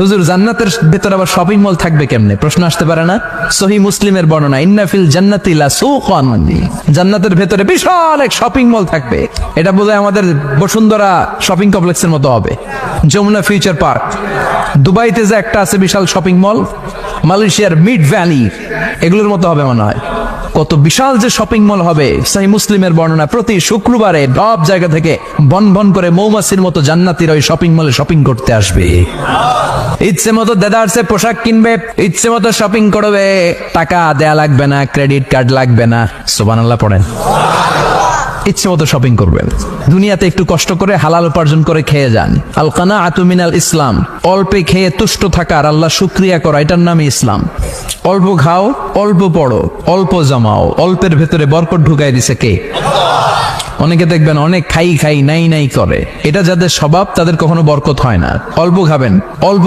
হুজুর জান্নাতের ভেতর আবার শপিং মল থাকবে কেমনে? প্রশ্ন আসতে পারে না? সহিহ মুসলিমের বর্ণনা, ইন্না ফিল জান্নাতি লা সুকান, জান্নাতের ভেতরে বিশাল এক শপিং মল থাকবে। এটা বোধহয় আমাদের বসুন্ধরা শপিং কমপ্লেক্সের মতো হবে, যমুনা ফিউচার পার্ক। দুবাইতে যে একটা আছে বিশাল শপিং মল, মালয়েশিয়ার মিড ভ্যালি, এগুলোর মতো হবে মনে হয়। কত বিশাল যে শপিং মল হবে। সহিহ মুসলিমের বর্ণনা, প্রতি শুক্রবারে সব জায়গা থেকে বন বন করে মৌমাছির মতো জান্নাতীরা ওই শপিং মলে শপিং করতে আসবে। ইচ্ছে মতো দেদারসে পোশাক কিনবে, ইচ্ছে মতো শপিং করবে, টাকা দেয়া লাগবে না, ক্রেডিট কার্ড লাগবে না। সুবহানাল্লাহ পড়েন। ইচ্ছে মতো শপিং করবেন। দুনিয়াতে একটু কষ্ট করে হালাল উপার্জন করে খেয়ে যান। আল কানাআতু মিনাল ইসলাম, অল্পে খেয়ে তুষ্ট থাকা আর আল্লাহ শুকরিয়া করা, এটার নামই ইসলাম। অল্প খাও, অল্প পড়ো, অল্প জমাও, অল্পের ভেতরে বরকত ঢুকাই দিছে কে? অনেকে দেখবেন অনেক খাই খাই নাই নাই করে, এটা যাদের স্বভাব তাদের কখনো বরকত হয় না। অল্প খাবেন, অল্প